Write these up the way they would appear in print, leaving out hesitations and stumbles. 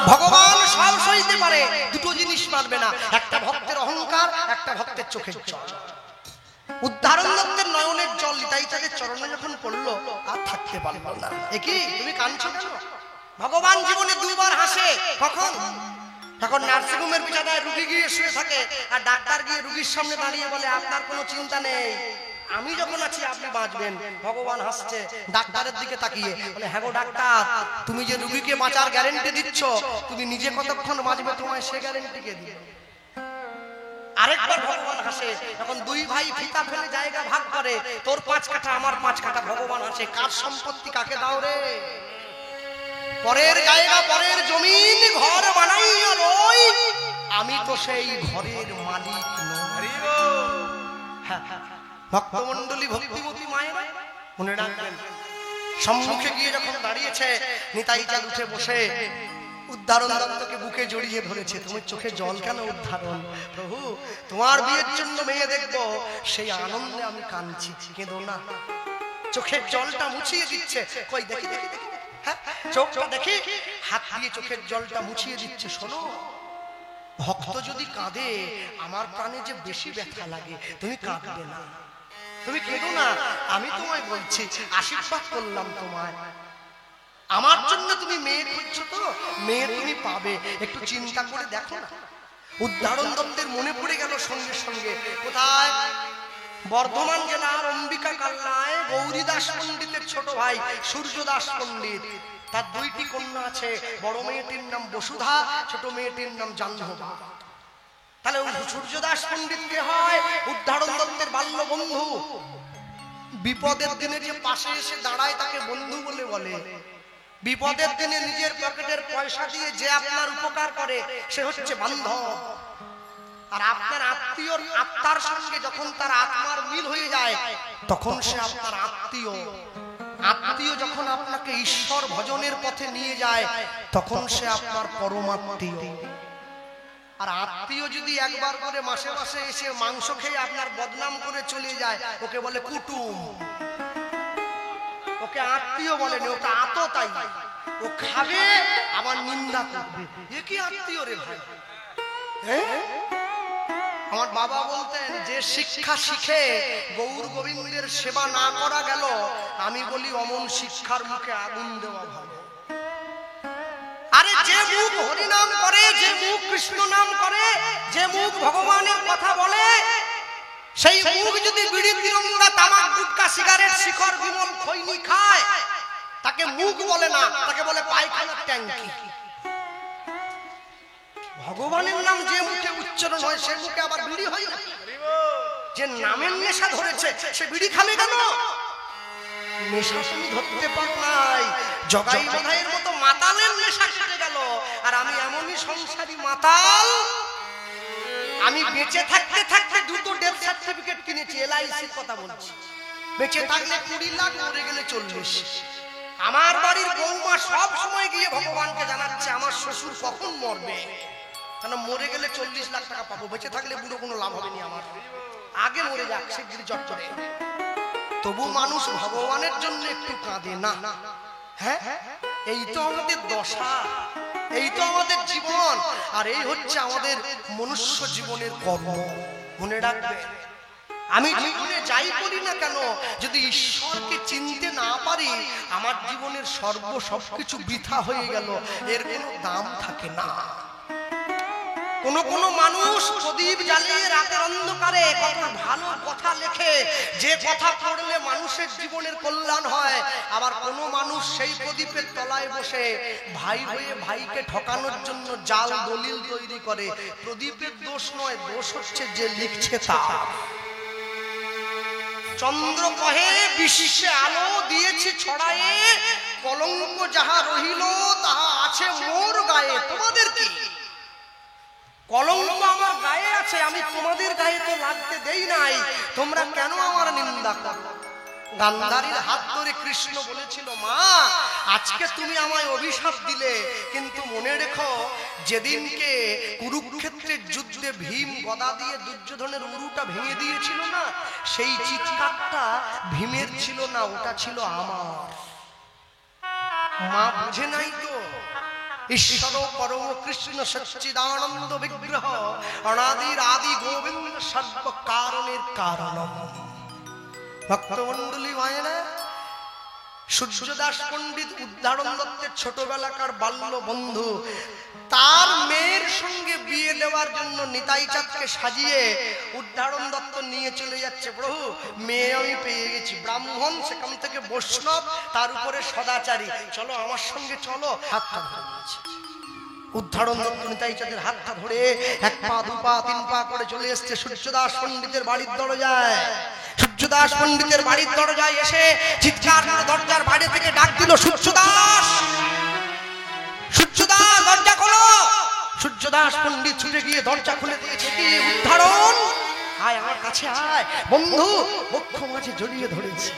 ভগবান সব সইতে পারে, দুটো জিনিস মানবে না, একটা ভক্তের অহংকার, একটা ভক্তের চোখের জল। উদ্ধারণ দত্তের নয়নের জল নিতাই চাঁদের চরণে যখন পড়লো আর থাকতে পারল না। একই তুমি কাঁদছো কেন? ভগবান জীবনে দুবার হাসে। কখন? তখন নার্সিংহোমের বিছানায় রুগী গিয়ে শুয়ে থাকে আর ডাক্তার গিয়ে রুগীর সামনে দাঁড়িয়ে বলে আপনার কোনো চিন্তা নেই, আমি যখন আছি আপনি বাঁচবেন। ভগবান হাসছে ডাক্তারের দিকে তাকিয়ে বলে হ্যাঁ গো ডাক্তার, তুমি যে রুগীকে বাঁচার গ্যারেন্টি দিচ্ছ, তুমি নিজে কতক্ষণ বাঁচবে তোমায় সে গ্যারেন্টি কে দিবে? আরেকবার ভগবান হাসে, যখন দুই ভাই ফিতা ফেলে জায়গা ভাগ করে, তোর 5 কাঠা আমার 5 কাঠা। ভগবান হাসে, কার সম্পত্তি কাকে দাও রে? পরের জায়গা পরের জমিন ঘর বানাইয়া রই, আমি তো সেই ঘরের মালিক নই। ভক্তমণ্ডলী ভক্তিমতী মায়েরা মনে রাখবেন, সম্মুখে গিয়ে যখন দাঁড়িয়েছে নিতাই চাঁদ উঠে বসে উদ্ধারণ দত্তকে বুকে জড়িয়ে ধরেছে। তুমি চোখে জল কেন উদ্ধারণ? প্রভু তোমার বিয়ের জন্য মেয়ে দেখবো, সেই আনন্দে আমি কাঁদছি। কেঁদো না, চোখের জলটা মুছিয়ে দিচ্ছে। কই দেখি দেখি দেখি, হ্যাঁ চোখটা দেখি, হাত দিয়ে চোখের জলটা মুছিয়ে দিচ্ছে। শোনো, ভক্ত যদি কাঁদে আমার প্রাণে যে বেশি ব্যথা লাগে। তুমি কাঁদবে না, তুমি কেঁদো না, আমি তোমায় বলছি, আশীর্বাদ করলাম তোমায়। আমার জন্য তুমি মেয়ে খুঁজছো তো, মেয়ে তুমি পাবে, একটু চিন্তা করে দেখো না। উদ্ধারণ দত্তের মনে পড়ে গেল সঙ্গে সঙ্গে, কোথায়? বর্ধমান জেলার অম্বিকা কালনায় গৌরীদাস পণ্ডিতের ছোট ভাই সূর্যদাস পণ্ডিত। তার 2টি কন্যা আছে, বড় মেয়েটির নাম বসুধা, ছোট মেয়েটির নাম জাহ্নবী। তাহলে সূর্যদাস পণ্ডিত কে হয়? উদ্ধারণ দত্তের বাল্য বন্ধু। বিপদের দিনে যে পাশে এসে দাঁড়ায় তাকে বন্ধু বলে বলে। বিপদের দিনে নিজের পকেটের পয়সা দিয়ে যে আপনার উপকার করে সে হচ্ছে বান্ধব। আর আপনার আত্মীয়র আত্মার সঙ্গে যখন তার আত্মার মিল হয়ে যায় তখন সে আপনার আত্মীয়। আত্মীয় যখন আপনাকে ঈশ্বর ভজনের পথে নিয়ে যায় তখন সে আপনার পরমাত্মীয়। আর আত্মীয় যদি একবার করে মাসে মাসে এসে মাংস খেয়ে আপনার বদনাম করে চলে যায়, ওকে বলে কুটুম। ওকে আত্মীয় বলেনি, ওটা আততাই। ও খাবে আবার নিন্দা করবে, এ কি আত্মীয় রে ভাই? আমার বাবা বলতেন, যে শিক্ষা শিখে গৌর গোবিন্দের সেবা না করা গেল, আমি বলি অমন শিক্ষার মুখে আগুন দেওয়া ভালো। আরে যে মুখ হরিনাম করে, যে মুখ কৃষ্ণ নাম করে, যে মুখ ভগবানের কথা বলে, সেই মুখ যদি বিড়ি তিরঙ্গা তামাক গুটকা সিগারেট শিখর বিমল খৈনি খায়, তাকে মুখ বলে না, তাকে বলে পায়খানার ট্যাঙ্কি। ভগবানের নাম যে মুখে উচ্চারণ হয় সে মুখে আবার বিড়ি হয় না। যে নামের নেশা ধরেছে সে বিড়ি খাবে কেন? নেশা তুমি ধরতে পার নাই, জগাই বাঁধাইয়ের মতো মাতালের নেশা কেটে গেল। আর আমি এমনই সংসারী মাতাল, আমি বেঁচে থাকতে থাকতে 2টো ডেথ সার্টিফিকেট কিনেছি, LICর কথা বলছি। বেঁচে থাকলে 20 লাখ, মরে গেলে 40। আমার বাড়ির বৌমা সব সময় গিয়ে ভগবানকে জানাচ্ছে আমার শ্বশুর কখন মরবে, কেন মরে গেলে 40 লাখ টাকা পাবো, বেঁচে থাকলে বুড়ো কোনো লাভ হবে না আমার, আগে মরে যাক শিগগির চট করে। তবু মানুষ ভগবানের জন্য একটু কাঁদে না। হ্যাঁ, এই তো আমাদের দশা, এই তো আমাদের জীবন, আর এই হচ্ছে আমাদের মনুষ্য জীবনের কর্ম। মনে রাখবে, আমি জীবনে যাই করি না কেন, যদি ঈশ্বরকে চিনতে না পারি, আমার জীবনের সবকিছু বৃথা হয়ে গেল, এর কোনো দাম থাকে না। কোন মানুষ প্রদীপ জ্বালিয়ে রাতের অন্ধকারে কত ভালো কথা লেখে, যে কথা পড়লে মানুষের জীবনের কল্যাণ হয়। আবার কোন মানুষ সেই প্রদীপের তলায় বসে ভাই হয়ে ভাইকে ঠকানোর জন্য জাল দলিল তৈরি করে। প্রদীপের দোষ নয়, দোষ হচ্ছে যে লিখছে তার। চন্দ্র কহে বিশ্বে আলো দিয়েছি ছড়ায়ে, কলঙ্ক যাহা রহিল তাহা আছে মোর গায়ে। তোমাদের কি কলঙ্ক আমার গায়ে আছে, আমি তোমাদের গায়ে তো লাগতে দেই নাই, তোমরা কেন আমার নিন্দা করো? গান্ধারীর হাত ধরে কৃষ্ণ বলেছিল, মা আজকে তুমি আমায় অভিশাপ দিলে, কিন্তু মনে রেখো যেদিনকে কুরুক্ষেত্রের যুদ্ধে ভীম গদা দিয়ে দুর্যোধনের উরুটা ভেঙে দিয়েছিল না, সেই চিৎকারটা ভীমের ছিল না, ওটা ছিল আমার। মা বুঝে নাই তো, ঈশ্বর পরম কৃষ্ণ সচ্চিদানন্দ বিগ্রহ অনাদির আদি গোবিন্দ সর্ব কারণের কারণম। ভক্তমণ্ডলী মায়েরা, সূর্যদাস পণ্ডিত উদ্ধারণ দত্তের ছোটবেলাকার বাল্য বন্ধু, তার মেয়ের সঙ্গে বিয়ে দেওয়ার জন্য নিতাই চাঁদকে সাজিয়ে উদ্ধারণ দত্ত নিয়ে চলে যাচ্ছে। প্রভু, মেয়ে আমি পেয়ে গেছি, ব্রাহ্মণ, সেখান থেকে বৈষ্ণব, তার উপরে সদাচারী, চলো আমার সঙ্গে চলো। হাতটা ধরেছে উদ্ধারণ দত্ত নিতাই চাঁদের হাতটা ধরে এক পা দু পা তিন পা করে চলে এসছে সূর্যদাস পণ্ডিতের বাড়ির দরজায়। সূর্যদাস পণ্ডিতের বাড়ির দরজায় এসে চিৎকার করে দরজার বাইরে থেকে ডাক দিল, সূর্যদাস, সূর্যদাস, দরজা খোলো। সূর্যদাস পণ্ডিত ছুটে গিয়ে দরজা খুলে দিয়েছে। কি উদ্ধারণ, আয় আমার কাছে আয়। বন্ধু বক্ষ মাঝে জড়িয়ে ধরেছি।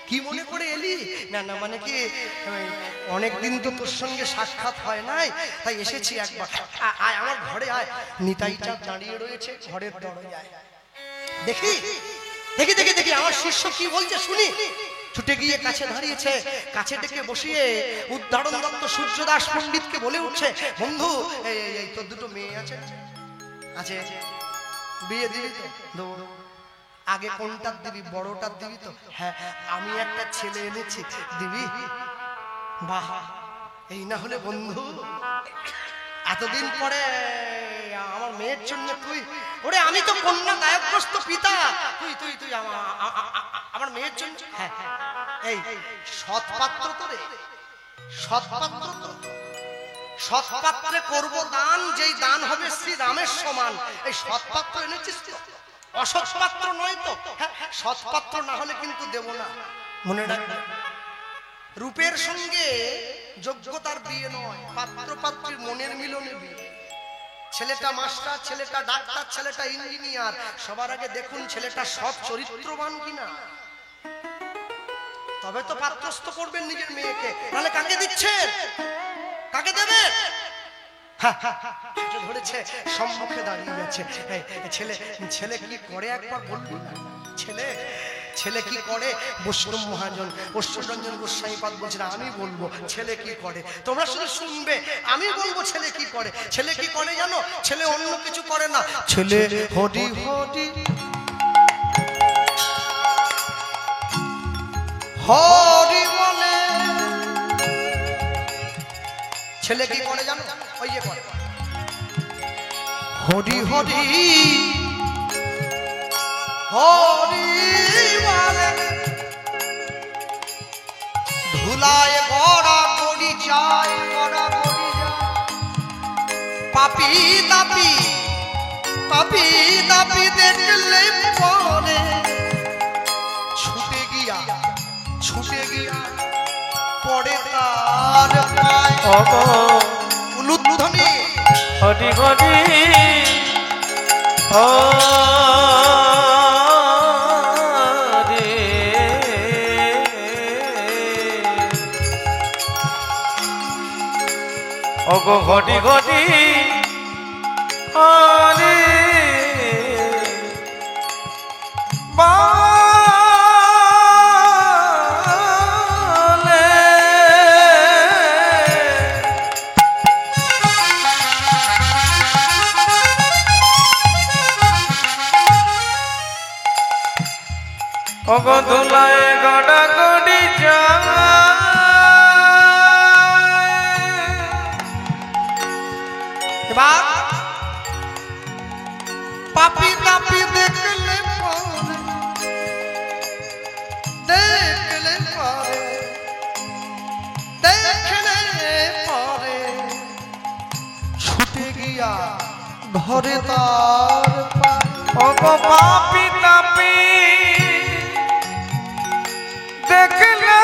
কি মনে করে এলি? না না, মানে কি অনেকদিন তো তোর সঙ্গে সাক্ষাৎ হয় নাই, তাই এসেছি একবার। আয় আমার ঘরে আয়। নিতাই চাঁদ দাঁড়িয়ে রয়েছে ঘরের দরজায়। দেখি দেখি দেখি দেখি আমার শিষ্য কি বলছে শুনি। ছুটে গিয়ে কাছে দাঁড়িয়েছে, কাছে ডেকে বসিয়ে উদ্ধারণ দত্ত সূর্যদাস পণ্ডিতকে বলে উঠছে, বন্ধু এই তোর দুটো মেয়ে আছে, আছে, বিয়ে দিবি তো? আগে কোনটার দিবি, বড়টার দিবি তো? হ্যাঁ, আমি একটা ছেলে এনেছি, দিবি? বাহ, এই না হলে বন্ধু, এতদিন পরে আমার মেয়ের জন্য তুই, ওরে আমি তো কন্যা দায়গ্রস্ত পিতা, তুই তুই তুই আমার মেয়ের জন্য। হ্যাঁ, এই সৎপাত্র তো রে, সৎপাত্র তো, সৎপাত্রে করব দান, যেই দান হবে শ্রী রামের সমান। এই সৎপাত্র এনেছিস তো, অসৎ পাত্র নয় তো? হ্যাঁ, সৎপাত্র না হলে কিন্তু দেব না, মনে রাখবে। রূপের সঙ্গে যোগ্যতার বিয়ে নয়, পাত্র পাত্রীর মনের মিলনে বিয়ে। ছেলেটা মাস্টার, ছেলেটা ডাক্তার, ছেলেটা ইঞ্জিনিয়ার, সবার আগে দেখুন ছেলেটা সৎ চরিত্রবান কিনা, তবে তো পাত্রস্থ করবেন নিজের মেয়েকে। নাহলে কাকে দিচ্ছেন, কাকে দেবেন? ধরেছে, সম্মুখে দাঁড়িয়ে গেছে। ছেলে ছেলে কি করে একবার বলবি না? ছেলে ছেলে কি করে? বৈষ্ণব মহাজন অশ্বরঞ্জন গোস্বামীপাদ বলছেন, আমি বলবো ছেলে কি করে, তোমরা শুধু শুনবে, আমি বলবো ছেলে কি করে। ছেলে কি করে জানো? ছেলে অন্য কিছু করে না, ছেলে হরি হরি হরি বলে। ছেলে কি করে জানো? ওই যে করে হরি হরি হরি বলে, ধুলায় গড়া গড়ি যায়, গড়া গড়ি যায়, পাপি দাপি পাপি দাপি দেখলে পরে ছুটে গিয়া পড়ে তার পায়। উলুধ্বনি হরি হরি ওগো ঘটি ঘটি হরি বলে। ওগো ধুলায় গড়া গড়ি যায়, পাপি তাপি দেখলে পরে, দেখলে পরে, দেখলে পরে ছুটে গিয়া ঘরে তার পায়। ওগো পাপি তাপি দেখলে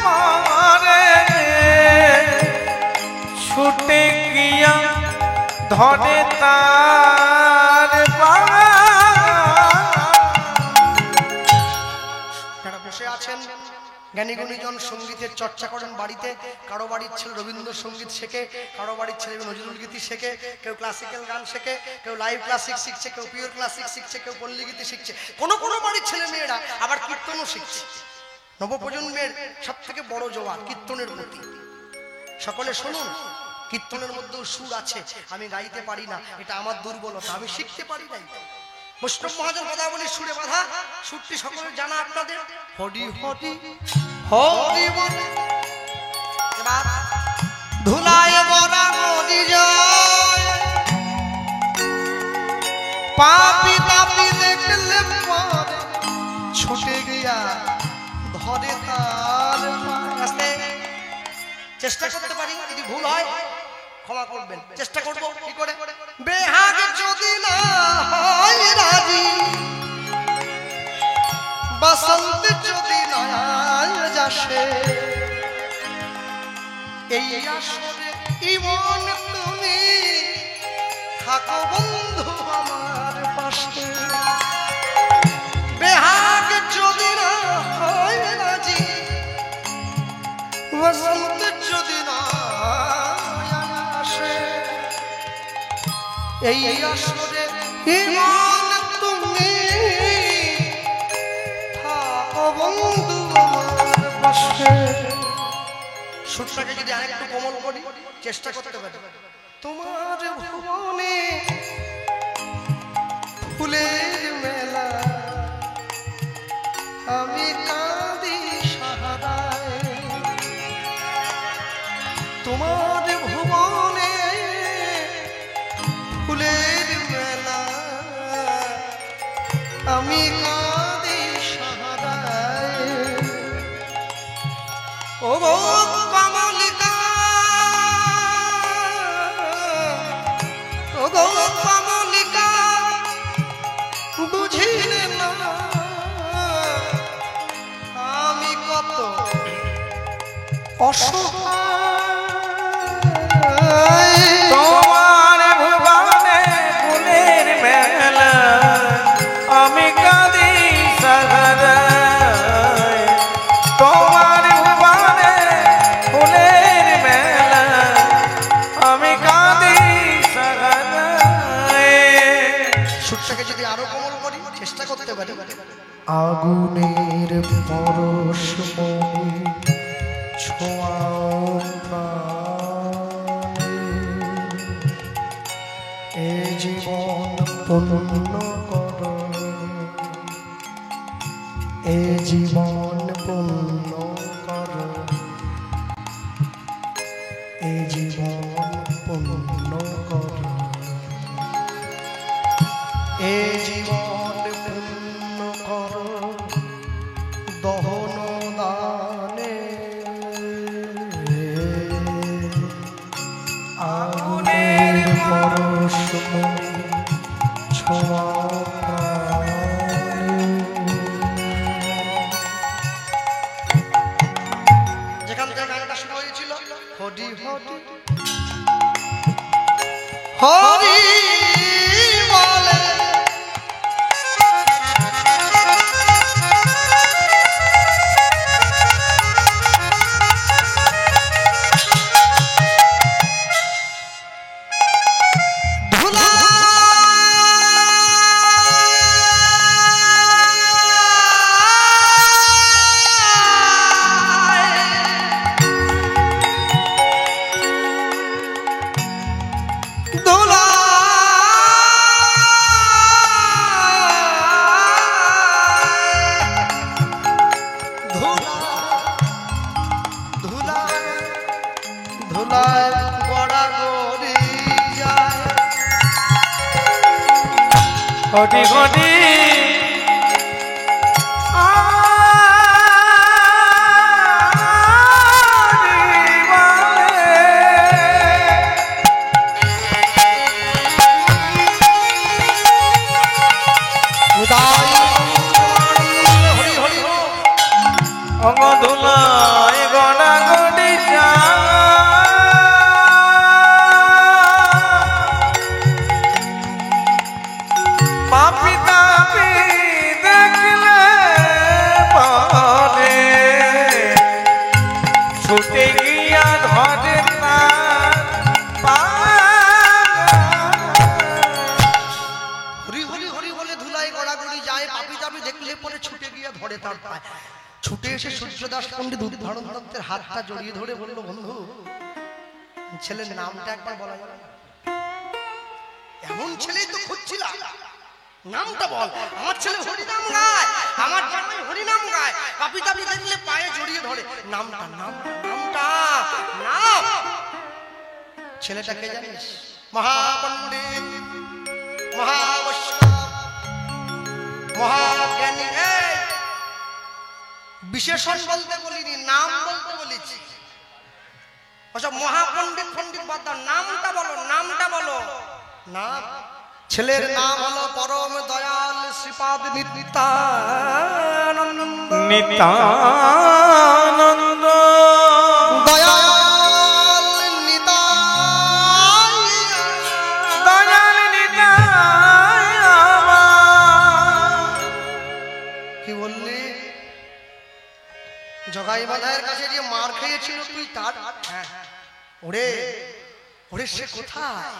পরে ছুটে গিয়া ধরে তার যারা বসে আছেন জ্ঞানী গুণীজন সঙ্গীতের চর্চা করেন বাড়িতে, কারো বাড়ির ছেলে রবীন্দ্রসঙ্গীত শেখে, কারো বাড়ির ছেলে নজরুল গীতি শেখে, কেউ ক্লাসিক্যাল গান শেখে, কেউ লাইভ ক্লাসিক শিখছে, কেউ পিওর ক্লাসিক শিখছে, কেউ পল্লী গীতি শিখছে, কোনো বাড়ির ছেলে মেয়েরা আবার কীর্তনও শিখছে। নবপ্রজন্মের সব থেকে বড় জোয়ার কীর্তনের প্রতি। সকলে শুনুন, কীর্তনের মধ্যেও সুর আছে, আমি গাইতে পারি না, এটা আমার দুর্বলতা, আমি শিখতে পারি নাই। বৈষ্ণব মহাজন পদাবলী সুরে বাঁধা, সুরটি সকলের জানা আপনাদের। হরি হরি হরি বল। এবার ধুলায় বরা নদী যায়, পাপি তাপি দেখলে পরে ছুটে গিয়া ধরে তার কাছে। চেষ্টা করতে পারি, যদি ভুল হয় ক্ষমা করবেন, চেষ্টা করব। কি করে? বেহাগ যদি না হয় রাজি, বসন্ত যদি না আসে, এই আসরে ইমন তুমি থাকো বন্ধু আমার পাশে। বেহাগ যদি না হয় রাজি, বসন্ত যদি না আসে, এই আসরে ইমন তুমি থাকো বন্ধু আমার পাশে। সুরটাকে যদি আরেকটু কোমল করি, চেষ্টা করতে পারি। তোমার ভুবনে ফুলের মেলা, আমি কাঁদি সাহারায়। তোমার ভুবনে ফুলের মেলা, আমি কাঁদি সাহারায়। ও কমলিকা, ও গো কমলিকা, বুঝিলে না আমি কত অসহায়। তোমার ভুবনে ফুলের মেলা, আমি কাঁদি সাগরায়। তোমার ভুবনে ফুলের মেলা, আমি কাঁদি সাগরায়। সুরটাকে যদি আরো কোমল করি, চেষ্টা করতে পারি। আগুনের পরশমণি ছোঁয়াও প্রাণে, এ জীবন পূর্ণ করো, এ জীবন পূর্ণ করো, এ জীবন পূর্ণ করো, এ জীবন পূর্ণ করো দহন দানে। আগুনের পরশমণি ছোঁয়াও প্রাণে। যেখান থেকে গানটা শুরু হয়েছিল, হরি হরি হরি বলে, ধুলা ধুলা ধুলা ধুলায় গড়া গড়ি যায়। হরি হরি হরি হরি হো। অঙ্গধুলায় গড়া গড়ি পাপি তাপি দেখলে পরে ছুটে গিয়া ধরে হরি হরি হরি বলে ধুলায় গড়াগড়ি যায়, পাপি তাপি দেখলে পরে ছুটে গিয়ে ধরে তার পায়। ছুটে এসে সূর্যদাস পণ্ডিত উদ্ধারণ দত্তের হাতটা জড়িয়ে ধরে বলল, বন্ধু ছেলের নামটা একবার বলা যাবে? এমন ছেলেই তো খুঁজছিলাম, নামটা বল। আমার ছেলে হরিনাম গায়, আমার জামাই হরিনাম গায়, পাপি তাপি দেখলে পায়ে জড়িয়ে ধরে। নামটা নামটা নামটা নাম। ছেলেটাকে জানিস? মহাপণ্ডিত, মহাবৈষ্ণব, মহাজ্ঞানী। বিশেষণ বলতে বলিনি, নাম বলতে বলেছি। ওসব মহাপণ্ডিত পণ্ডিত বাদ দাও, নামটা বলো, নামটা বলো। নাম, ছেলের নাম হলো পরম দয়াল শ্রীপাদ নিত্যানন্দ। নিত্যানন্দ দয়াল নিতাই, দয়াল নিতাই আমার। কি বললি? জগাই বাঁধাইয়ের কাছে যে মার খেয়েছিল তুই তার? ওরে ওরে, সে কোথায়?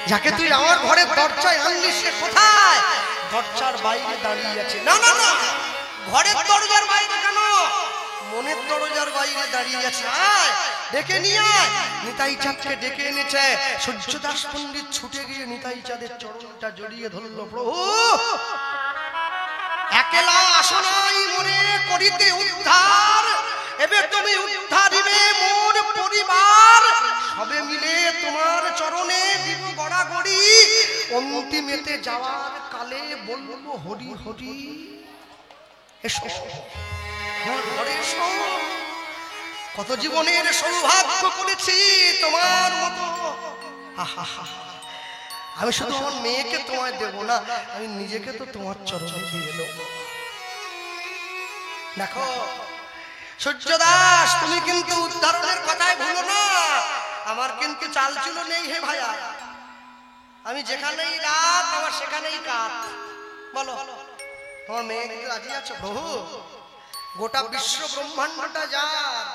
যাকে তুই আমার ঘরে দরজায় আনলি সে কোথায়? দরজার বাইরে দাঁড়িয়ে আছে। না না না, ঘরের দরজার বাইরে কেন? মনের দরজার বাইরে দাঁড়িয়ে আছে। আয়, ডেকে নিয়ে আয়। নিতাই চাঁদকে ডেকে এনেছে। সূর্যদাস পণ্ডিত ছুটে গিয়ে নিতাই চাঁদের চরণটা জড়িয়ে ধরলো। প্রভু, একলা আসনাই মনে করিতে উদ্ধার, এবে তুমি উদ্ধারিবে মোর পরিবার। সবে মিলে তোমার চরণে দিব গড়াগড়ি, অন্তিমেতে যাওয়ার কালে বলবো হরি হরি। এসো আমার ঘরে এসো। কত জীবনের সৌভাগ্য করেছি তোমার মতো। আমি শুধু আমার মেয়েকে তোমায় দেব না, আমি নিজেকে তো তোমার চরণে দিয়ে দেব। দেখো সূর্যদাস, তুমি কিন্তু উদ্ধারণের কথায় ভুলো না। আমার কিন্তু চালচুলো নেই হে ভাইয়া। আমি যেখানেই রাত আমার সেখানেই কাত। বলো, তোমার মেয়ে কিন্তু রাজি আছো? প্রভু, গোটা বিশ্ব ব্রহ্মাণ্ডটা যার,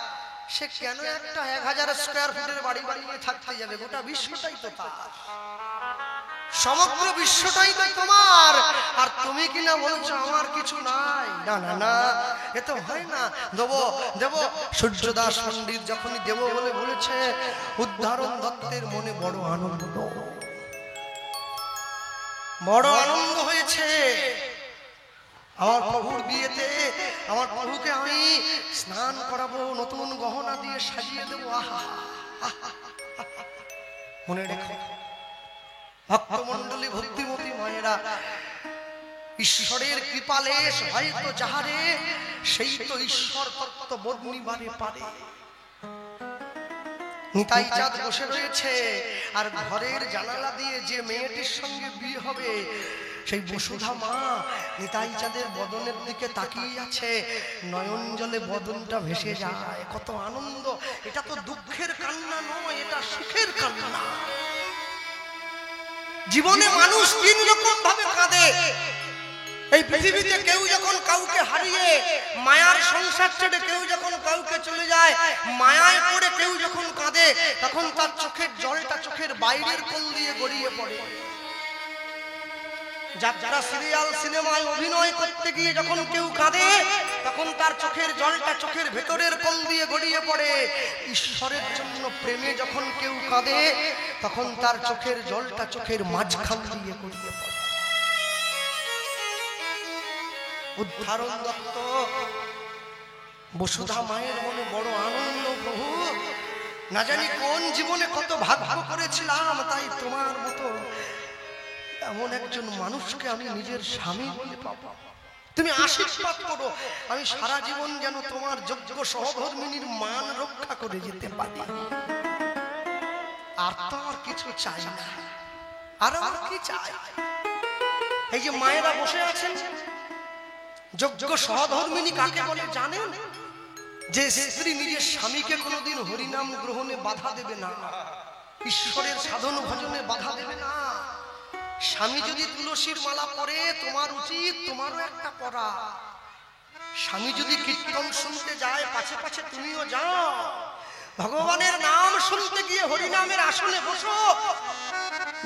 সে কেন একটা 1000 স্কয়ার ফুটের বাড়ি বানিয়ে থাকতে যাবে? গোটা বিশ্বটাই তো তার, সমগ্র বিশ্বটাই তো তোমার। আর তুমি কিনা বলছো আমার কিছু নাই? না না না, এ তো হয় না। দেব দেব। সূর্যদাস পণ্ডিত যখনই দেব বলে বলেছে, উদ্ধারণ দত্তের মনে বড় আনন্দ, বড় আনন্দ হয়েছে। আমার প্রভুর বিয়েতে আমার প্রভুকে আমি স্নান করাবো, নতুন গহনা দিয়ে সাজিয়ে দেবো। আহা, মনে রেখো ভক্তমণ্ডলী, ভক্তিমতী মায়েরা, ঈশ্বরের কৃপালেশ হয়তো যাহারে, সেই তো ঈশ্বর তত্ত্ব বদনিবারে পারে। নিতাই চাঁদ বসে রয়েছে, আর ঘরের জানালা দিয়ে যে মেয়েটির সঙ্গে বিয়ে হবে সেই বসুধা মা নিতাই চাঁদের বদনের দিকে তাকিয়ে আছে। নয়ন জলে বদনটা ভেসে যায়। কত আনন্দ! এটা তো দুঃখের কান্না নয়, এটা সুখের কান্না। জীবনে মানুষ 3 রকম ভাবে কাঁদে। এই পৃথিবীতে কেউ যখন কাউকে হারিয়ে মায়ার সংসার ছেড়ে কেউ যখন কাউকে চলে যায়, মায়ায় পড়ে কেউ যখন কাঁদে, তখন তার চোখের জলটা চোখের বাইরের কোণ দিয়ে গড়িয়ে পড়ে। যারা সিরিয়াল সিনেমায় অভিনয় করতে গিয়ে যখন কেউ কাঁদে, তখন তার চোখের জলটা চোখের ভেতরের কোণ দিয়ে গড়িয়ে পড়ে। ঈশ্বরের জন্য প্রেমে যখন কেউ কাঁদে, তখন তার চোখের জলটা চোখের মাঝখান দিয়ে গড়িয়ে পড়ে। উদ্ধারণ দত্ত, বসুধা মায়ের মনে বড় আনন্দ। প্রভু, না জানি কোন জীবনে কত ভাগ্য করেছিলাম, তাই তোমার মতো এমন একজন মানুষকে আমি নিজের স্বামী বলে পাবো। তুমি আশীর্বাদ করো, আমি সারা জীবন যেন তোমার যোগ্য সহধর্মিনীর মান রক্ষা করে যেতে পারি। আর তো আর কিছু চাই না। আর কি চাই? এই যে মায়েরা বসে আছেন, যোগ্য সহধর্মিনী কাকে বলে জানেন? যে স্ত্রী নিজের স্বামীকে কোনোদিন হরিনাম গ্রহণে বাধা দেবে না, ঈশ্বরের সাধন ভজনে বাধা দেবে না। স্বামী যদি তুলসীর মালা পরে, তোমার উচিত তোমারও একটা পরা। স্বামী যদি কীর্তন শুনতে যায়, পাছে পাছে তুমিও যাও। ভগবানের নাম শুনতে গিয়ে হরিনামের আসনে বসো,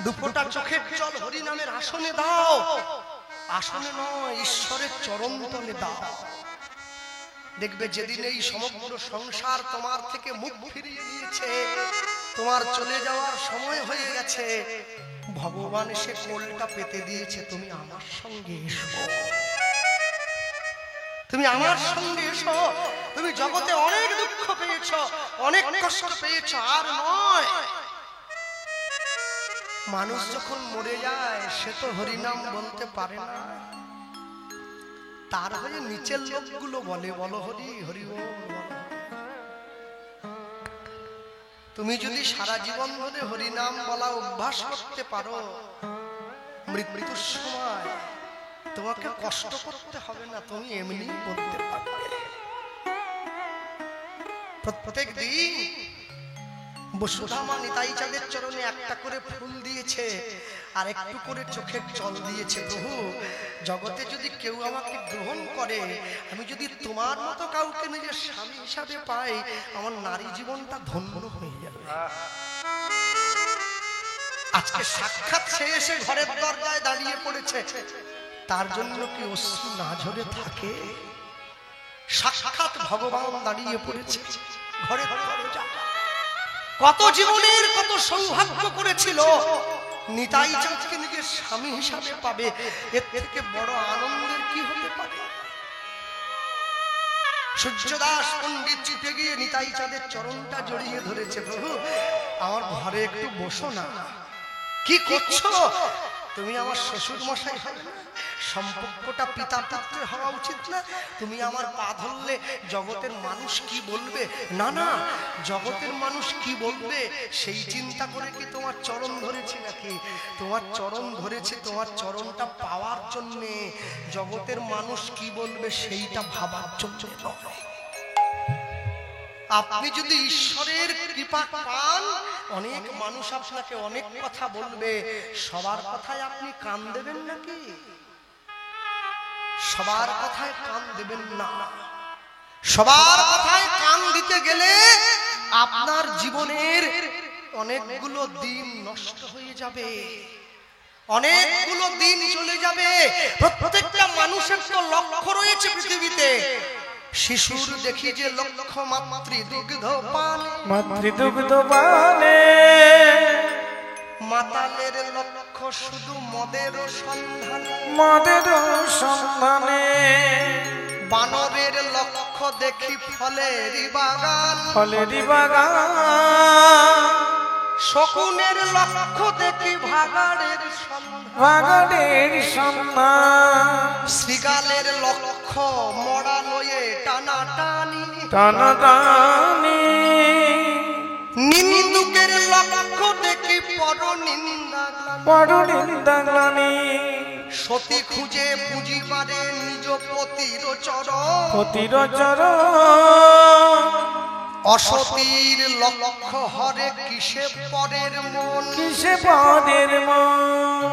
দুপোটা চোখের জল হরিনামের আসনে দাও। আসনে নয়, ঈশ্বরের চরণ তলে দাও। দেখবে যেদিন এই সমগ্র সংসার তোমার থেকে মুখ ফিরিয়ে নিয়েছে, তোমার চলে যাওয়ার সময় হয়ে গেছে, ভগবান এসে কোলটা পেতে দিয়েছে, তুমি আমার সঙ্গে এসো, তুমি আমার সঙ্গে এসো। তুমি জগতে অনেক দুঃখ পেয়েছো, অনেক কষ্ট পেয়েছো, আর নয়। মানুষ যখন মরে যায় সে তো হরিনাম বলতে পারে না, তার হয়ে নিচের লোকগুলো বলে, বলো হরি হরি বল। তুমি যদি সারা জীবন ধরে হরিনাম বলা অভ্যাস করতে পারো, মৃত্যুর সময় তোমাকে কষ্ট করতে হবে না, তুমি এমনি বলতে পারবে। প্রত্যেক দিন বসুধা মা নিতাই চাঁদের চরণে একটা করে ফুল দিয়েছে আর একটু করে চোখের জল দিয়েছে। প্রভু, জগতে যদি কেউ আমাকে গ্রহণ করে, আমি যদি তোমার মতো কাউকে নিজের স্বামী হিসাবে পাই, আমার নারী জীবনটা ধন্য হয়ে যাবে। আজকে সাক্ষাৎ সে এসে ঘরের দরজায় দাঁড়িয়ে পড়েছে, তার জন্য কি অশ্রু না ঝরে থাকে? সাক্ষাৎ ভগবান দাঁড়িয়ে পড়েছে ঘরে দরজা। কত জীবনের কত সৌভাগ্য করেছিল, নিতাই চাঁদকে নিজের স্বামী হিসাবে পাবে, এর থেকে বড় আনন্দের কি হতে পারে? সূর্যদাস পণ্ডিত চিপে গিয়ে নিতাই চাঁদের চরণটা জড়িয়ে ধরেছে। প্রভু, আমার ঘরে একটু বসো না। কি করছো? তুমি আমার শ্বশুর মশাই হবে না, সম্পর্কটা পিতা পুত্রের হওয়া উচিত না? তুমি আমার পা ধরলে জগতের মানুষ কি বলবে? না না, জগতের মানুষ কি বলবে সেই চিন্তা করে কি তোমার চরণ ধরেছি নাকি? তোমার চরণ ধরেছি তোমার চরণটা পাওয়ার জন্যে, জগতের মানুষ কি বলবে সেইটা ভাবার জন্য নয়। আপনি যদি ঈশ্বরের কৃপা পান, অনেক মানুষ আপনাকে অনেক কথা বলবে, সবার কথায় আপনি কান দেবেন নাকি? সবার কথায় কান দেবেন না। সবার কথায় কান দিতে গেলে আপনার জীবনের অনেকগুলো দিন নষ্ট হয়ে যাবে, অনেকগুলো দিন চলে যাবে। প্রত্যেকটা মানুষের তো লক্ষ্য রয়েছে পৃথিবীতে। শিশুর দেখি যে লক্ষ্য মাতৃদুগ্ধ পানে, মাতৃদুগ্ধ পানে। মাতালের লক্ষ্য শুধু মদের সন্ধানে, মদের সন্ধানে। বানরের লক্ষ্য দেখি ফলেরই বাগান, ফলেরই বাগান। শকুনের লক্ষ্য দেখি ভাগাড়ের সন্ধান, ভাগাড়ের সন্ধান। শৃগালের লক্ষ্য মরা লয়ে টানাটানি, টানাটানি। নিন্দুকের লক্ষ্য দেখি পরনিন্দা, পরনিন্দাগ্লানি। সতী খুঁজে পুঁজি পারে নিজ পতির চরণ, পতির চরণ। অসতীর লক্ষ্য হরে কিসে পরের মন, কিসে পদের মন।